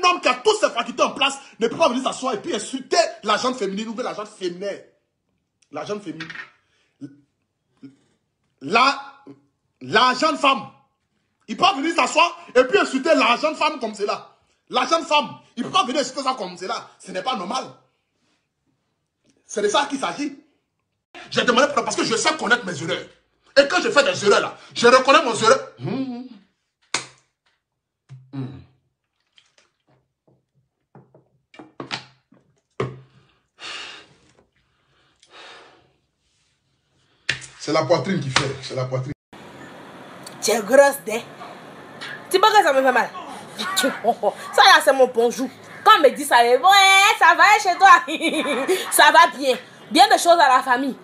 homme qui a toutes ses facultés en place ne peut pas venir s'asseoir et puis insulter la gente féminine ou bien la gente féminine. La gente féminine. La jeune femme. Il peut pas venir s'asseoir et puis insulter la jeune femme comme cela. La jeune femme. Il ne peut pas venir insulter ça comme cela. Ce n'est pas normal. C'est de ça qu'il s'agit. J'ai demandé parce que je sais connaître mes erreurs. Et quand je fais des erreurs là, je reconnais mon erreur. C'est la poitrine qui fait. C'est la poitrine. Tu es grosse, dé. Tu vois que ça me fait mal. Ça là, c'est mon bonjour. Quand on me dit ça, ouais, ça va chez toi. Ça va bien. Bien de choses à la famille.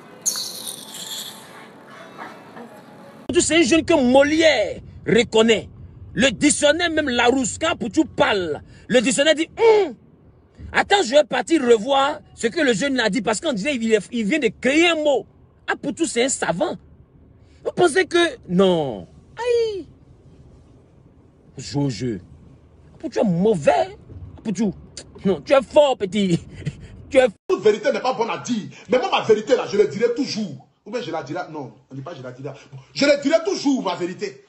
C'est un jeune que Molière reconnaît. Le dictionnaire, même Larousse, quand Poutou parle, le dictionnaire dit attends, je vais partir revoir ce que le jeune a dit parce qu'on disait il vient de créer un mot. Ah, Poutou, c'est un savant. Vous pensez que... Non. Aïe. Jojo. Poutou, tu es mauvais. Poutou. Non, tu es fort, petit. Tu es... Toute vérité n'est pas bonne à dire. Mais moi, ma vérité, là, je le dirai toujours. Ou bien je la dirai... Non, on ne dit pas je la dirai. Je le dirai toujours, ma vérité.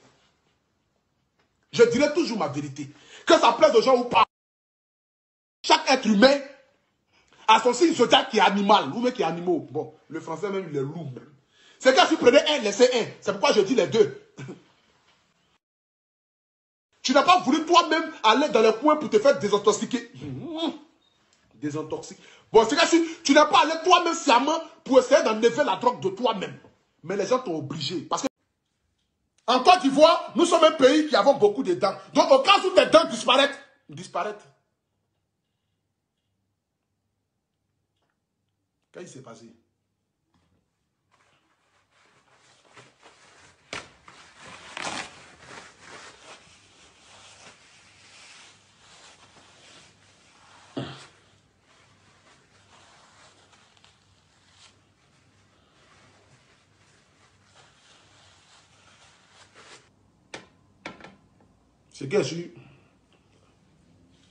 Je dirai toujours ma vérité. Que ça plaise aux gens ou pas. Chaque être humain a son signe zodiaque qui est animal. Ou bien qui est animal. Bon, le français même, il est loup. C'est quand tu prenais un, laissez un. C'est pourquoi je dis les deux. Tu n'as pas voulu toi-même aller dans le coin pour te faire désintoxiquer. Désintoxiquer. Bon, c'est que tu n'as pas allé toi-même sciemment pour essayer d'enlever la drogue de toi-même. Mais les gens t'ont obligé. Parce que en Côte d'Ivoire, nous sommes un pays qui avons beaucoup de dents. Donc au cas où tes dents disparaissent. Qu'est-ce qui s'est passé? C'est que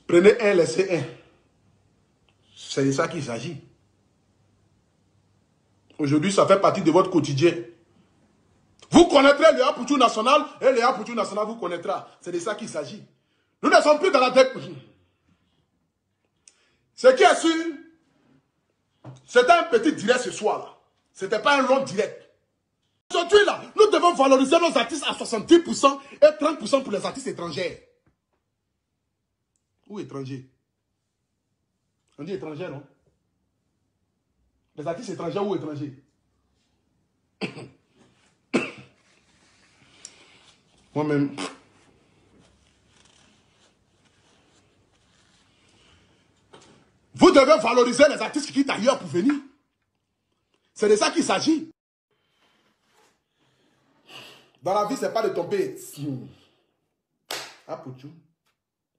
prenez un, laissez un. C'est de ça qu'il s'agit. Aujourd'hui, ça fait partie de votre quotidien. Vous connaîtrez le Poutou national et le Poutou national vous connaîtra. C'est de ça qu'il s'agit. Nous ne sommes plus dans la dette. Ce qui est sûr, c'était un petit direct ce soir. Ce n'était pas un long direct. Aujourd'hui, là, nous devons valoriser nos artistes à 70% et 30% pour les artistes étrangers. Ou étrangers? On dit étrangers, non? Les artistes étrangers ou étrangers? Moi-même. Vous devez valoriser les artistes qui quittent ailleurs pour venir. C'est de ça qu'il s'agit. Dans la vie, ce n'est pas de tomber. Ah, Poutou,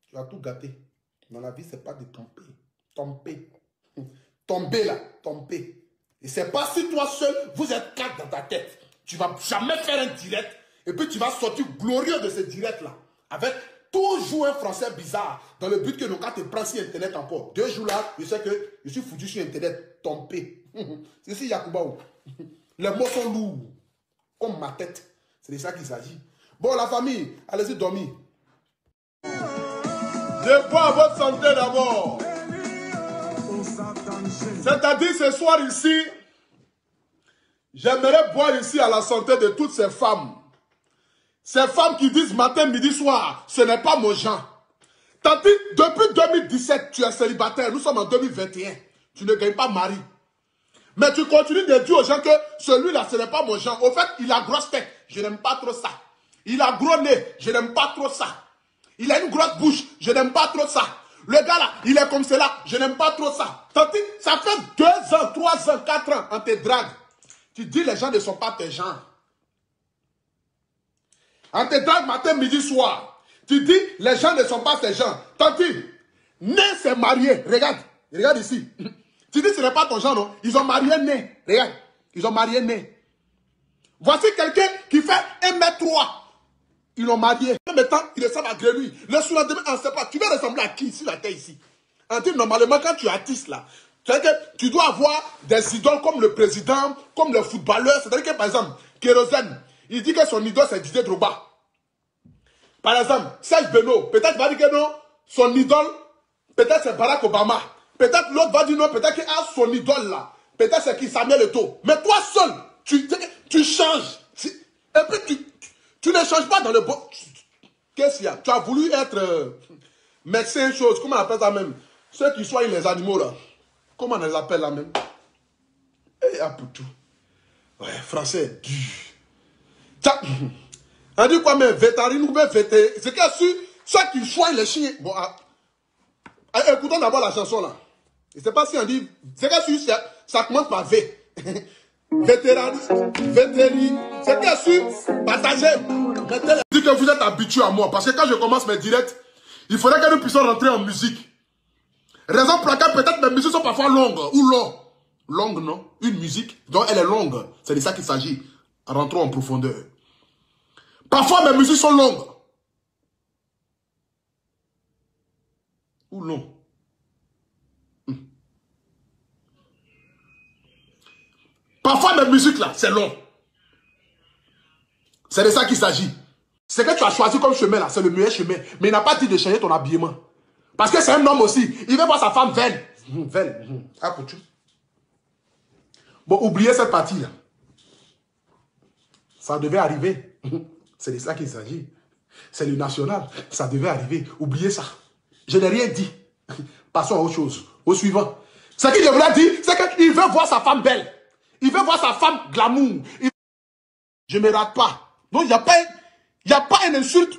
tu as tout gâté. Dans la vie, ce n'est pas de tomber. Tomber. Tomber là, tomber. Et c'est pas si toi seul, vous êtes quatre dans ta tête. Tu ne vas jamais faire un direct. Et puis tu vas sortir glorieux de ce direct-là. Avec toujours un français bizarre. Dans le but que nos cas te prennent sur Internet encore. 2 jours là, je sais que je suis foutu sur Internet. Tomber. C'est ici Yakoubaou. Les mots sont lourds. Comme ma tête. C'est de ça qu'il s'agit. Bon, la famille, allez-y dormir. Je bois à votre santé d'abord. C'est-à-dire ce soir ici, j'aimerais boire ici à la santé de toutes ces femmes. Ces femmes qui disent matin, midi, soir, ce n'est pas mon genre. Tandis, depuis 2017, tu es célibataire, nous sommes en 2021. Tu ne gagnes pas mari. Mais tu continues de dire aux gens que celui-là, ce n'est pas mon genre. Au fait, il a grosse tête. Je n'aime pas trop ça. Il a gros nez. Je n'aime pas trop ça. Il a une grosse bouche. Je n'aime pas trop ça. Le gars là, il est comme cela. Je n'aime pas trop ça. Tandis, ça fait 2 ans, 3 ans, 4 ans, on te drague. Tu dis les gens ne sont pas tes gens. On te drague matin, midi, soir. Tu dis les gens ne sont pas tes gens. Tandis, Né s'est marié. Regarde. Regarde ici. Tu dis ce n'est pas ton genre, non? Ils ont marié Né. Regarde. Ils ont marié Né. Voici quelqu'un qui fait 1m3. Ils l'ont marié. mettant, il ressemble à Grenouille. Le surlendemain, on ne sait pas. Tu vas ressembler à qui sur la terre ici? On dit normalement, quand tu es artiste là, tu dois avoir des idoles comme le président, comme le footballeur. C'est-à-dire que par exemple, Kérosène, il dit que son idole c'est Didier Drogba. Par exemple, Serge Beno, peut-être il va dire que non, son idole, peut-être c'est Barack Obama. Peut-être l'autre va dire non, peut-être qu'il a son idole là. Peut-être c'est qui Samuel Eto'o. Mais toi seul, tu changes. Et puis tu ne changes pas dans le bon. Qu'est-ce qu'il y a? Tu as voulu être médecin, chose, comment on appelle ça même? Ceux qui soignent les animaux là. Comment on les appelle là même? Et à tout. Ouais, français dur. On dit quoi, mais vétérinaire ou bien vétérinaire? C'est qu'il y a ceux qui soignent les chiens. Bon, écoutons d'abord la chanson là. Je ne sais pas si on dit. C'est qu'il y a ça commence par V. Vétérinaire. C'est qu'il y a su partager. Je dis que vous êtes habitués à moi. Parce que quand je commence mes directs, il faudrait que nous puissions rentrer en musique. Raison pour laquelle peut-être mes musiques sont parfois longues ou longues. Longue, non? Une musique, donc elle est longue. C'est de ça qu'il s'agit. Rentrons en profondeur. Parfois mes musiques sont longues. Ou longues. Parfois mes musiques là, c'est long. C'est de ça qu'il s'agit. Ce que tu as choisi comme chemin là, c'est le meilleur chemin. Mais il n'a pas dit de changer ton habillement. Parce que c'est un homme aussi. Il veut voir sa femme belle. Belle. Ah, pour tout. Bon, oubliez cette partie là. Ça devait arriver. C'est de ça qu'il s'agit. C'est le national. Ça devait arriver. Oubliez ça. Je n'ai rien dit. Passons à autre chose. Au suivant. Ce qu'il devrait dire, c'est qu'il veut voir sa femme belle. Il veut voir sa femme glamour. Je ne me rate pas. Donc, il n'y a pas une insulte.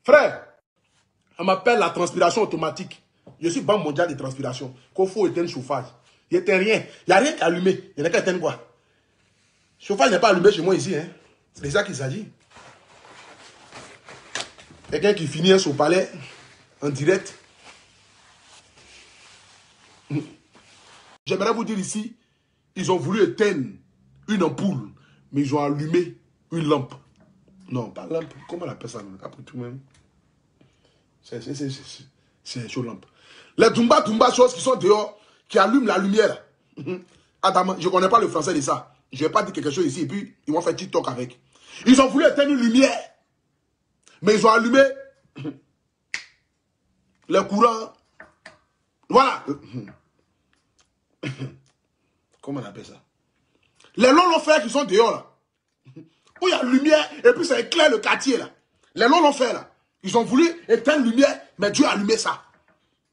Frère, on m'appelle la transpiration automatique. Je suis banque mondiale de transpiration. Qu'il faut éteindre le chauffage. Il n'éteint rien. Il n'y a rien qu'à allumer. Il n'y a qu'à éteindre quoi? Le chauffage n'est pas allumé chez moi ici. Hein. C'est de ça qu'il s'agit. Quelqu'un qui finit son palais en direct. J'aimerais vous dire ici, ils ont voulu éteindre une ampoule, mais ils ont allumé une lampe. Non, pas lampe. Comment on appelle ça? Après tout même. C'est chaud lampe. Les Dumba choses qui sont dehors, qui allument la lumière. Adam, je ne connais pas le français de ça. Je ne vais pas dire quelque chose ici et puis ils vont faire TikTok avec. Ils ont voulu éteindre une lumière, mais ils ont allumé le courant. Voilà. Comment on appelle ça? Les longs frères qui sont dehors là. Où il y a lumière et puis ça éclaire le quartier là. Les longs l'ont fait là. Ils ont voulu éteindre la lumière, mais Dieu a allumé ça.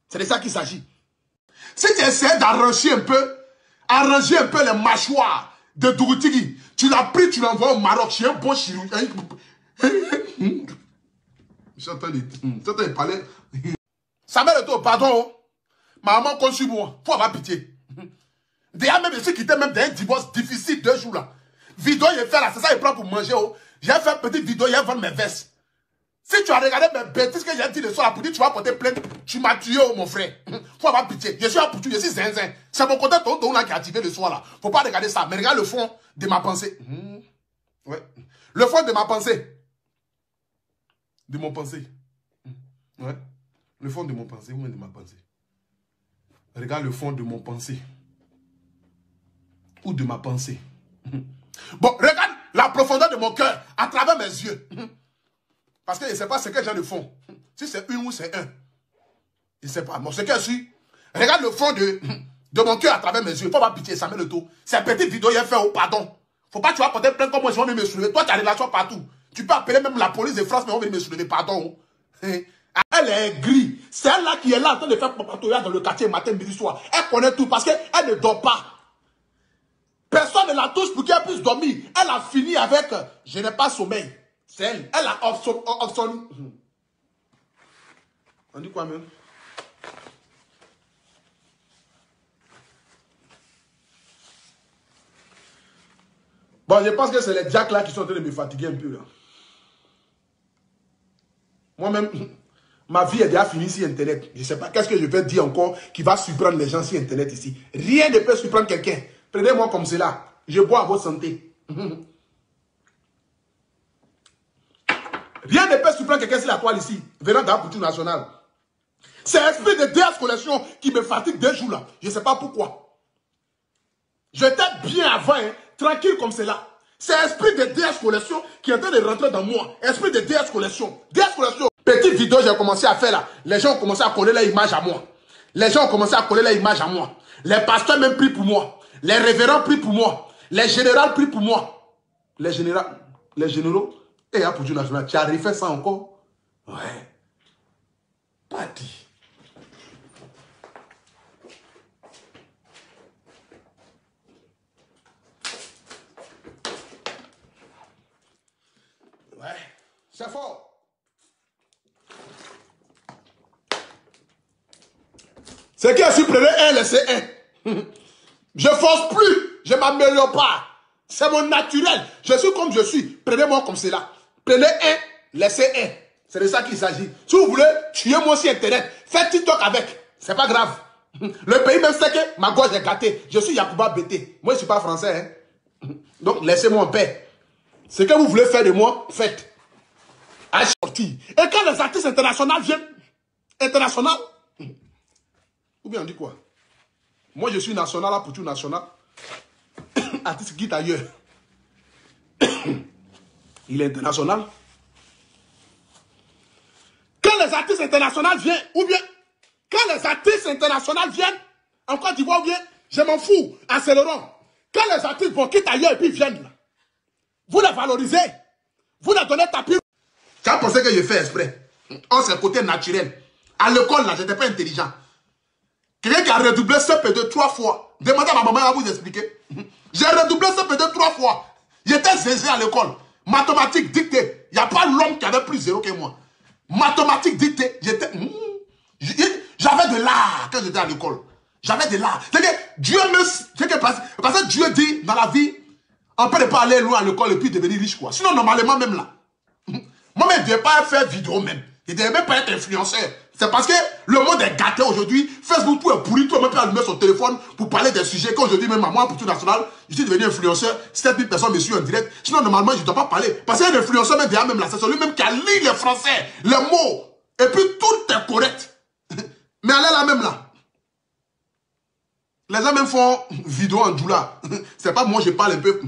C'est de ça qu'il s'agit. Si tu essaies d'arranger un peu les mâchoires de Dougoutigi, tu l'as pris, tu l'envoies au Maroc, chez un bon chirurgien. J'entends les parler. Ça m'a dit, pardon, maman conçu moi, faut avoir pitié. Déjà même, je suis quitté même d'un divorce difficile 2 jours là. Vidéo, il fait là, c'est ça, il prend pour manger. Oh. J'ai fait une petite vidéo, il a vendu mes vestes. Si tu as regardé mes bêtises que j'ai dit le soir, pour dire tu vas porter plainte, tu m'as tué, oh, mon frère. Faut avoir pitié. Je suis un poutou, je suis zinzin. C'est mon côté tonton là qui a activé le soir là. Faut pas regarder ça, mais regarde le fond de ma pensée. Ouais. Le fond de ma pensée. De mon pensée. Ouais. Le fond de mon pensée, ou même de ma pensée. Regarde le fond de mon pensée. Ou de ma pensée. Bon, regarde la profondeur de mon cœur à travers mes yeux. Parce que je ne sais pas ce que j'ai de fond. Si c'est une ou c'est un. Je ne sais pas. Bon, ce que je suis. Regarde le fond de mon cœur à travers mes yeux. Il ne faut pas pitié, ça met le tout. C'est une petite vidéo, il a fait au pardon. Faut pas que tu vas porter plainte comme moi, je vais venir me soulever. Toi, tu as des relations partout. Tu peux appeler même la police de France, mais on va venir me soulever. Pardon. Elle est grise. C'est elle là qui est là en train de faire papatoya dans le quartier matin, midi, soir. Elle connaît tout parce qu'elle ne dort pas. Personne ne la touche pour qu'elle puisse dormir. Elle a fini avec « je n'ai pas sommeil ». C'est elle. Elle a obsonu. On dit quoi même? Bon, je pense que c'est les jacks là qui sont en train de me fatiguer un peu là. Moi-même, Ma vie est déjà finie sur Internet. Je ne sais pas qu'est-ce que je vais dire encore qui va surprendre les gens sur Internet ici. Rien ne peut surprendre quelqu'un. Prenez-moi comme cela. Je bois à votre santé. Rien ne peut surprendre quelqu'un sur la toile ici, venant d'un couture national. C'est l'esprit de DS Collection qui me fatigue 2 jours là. Je ne sais pas pourquoi. J'étais bien avant, hein, tranquille comme cela. C'est l'esprit de DS Collection qui est en train de rentrer dans moi. Esprit de DS Collection. DS Collection. Petite vidéo j'ai commencé à faire là. Les gens ont commencé à coller leur image à moi. Les gens ont commencé à coller leur image à moi. Les pasteurs même prient pour moi. Les révérends prient pour moi. Les généraux prient pour moi. Les généraux. Et pour Dieu national, tu as refait ça encore? Ouais. Pas dit. Ouais. C'est fort. C'est qui a supprimé un, laissez un. Je force plus. Je ne m'améliore pas. C'est mon naturel. Je suis comme je suis. Prenez-moi comme cela. Prenez un, laissez un. C'est de ça qu'il s'agit. Si vous voulez, tuez-moi sur Internet. Faites TikTok avec. C'est pas grave. Le pays même sait que ma gorge est gâtée. Je suis Yacouba Bété. Moi, je ne suis pas français. Hein. Donc, laissez-moi en paix. Ce que vous voulez faire de moi, faites. Et quand les artistes internationaux viennent, international, ou bien on dit quoi? Moi, je suis national, là, pour tout national. Artiste qui est ailleurs. Il est international. Quand les artistes internationaux viennent, ou bien, quand les artistes internationaux viennent, en Côte d'Ivoire, ou bien, je m'en fous, à Céléron. Quand les artistes vont quitter ailleurs et puis viennent là, vous les valorisez. Vous les donnez tapis. Tu as pensé que je fais exprès? Oh, c'est le côté naturel. À l'école, là, je n'étais pas intelligent. Quelqu'un qui a redoublé CP2 3 fois. Demandez à ma maman à vous expliquer. J'ai redoublé CP2 3 fois. J'étais zézé à l'école. Mathématiques dictée. Il n'y a pas l'homme qui avait plus zéro que moi. Mathématiques dictée. J'avais de l'art quand j'étais à l'école. J'avais de l'art. C'est que Dieu me... Parce que Dieu dit dans la vie, on peut ne pas aller loin à l'école et puis devenir riche, quoi. Sinon, normalement, même là. Moi, je ne devais pas faire vidéo même. Je ne devais même pas être influenceur. C'est parce que le monde est gâté aujourd'hui. Facebook, tout est pourri. Tout le monde peut allumer son téléphone pour parler des sujets. Qu'aujourd'hui, même à moi, pour tout national, je suis devenu influenceur. 7000 personnes me suivent en direct. Sinon, normalement, je ne dois pas parler. Parce qu'il y a un influenceur, même derrière, même là. C'est celui-même qui a lu les français, les mots. Et puis, tout est correct. Mais allez là, même là. Les gens même font vidéo en doula. C'est pas moi, je parle un peu.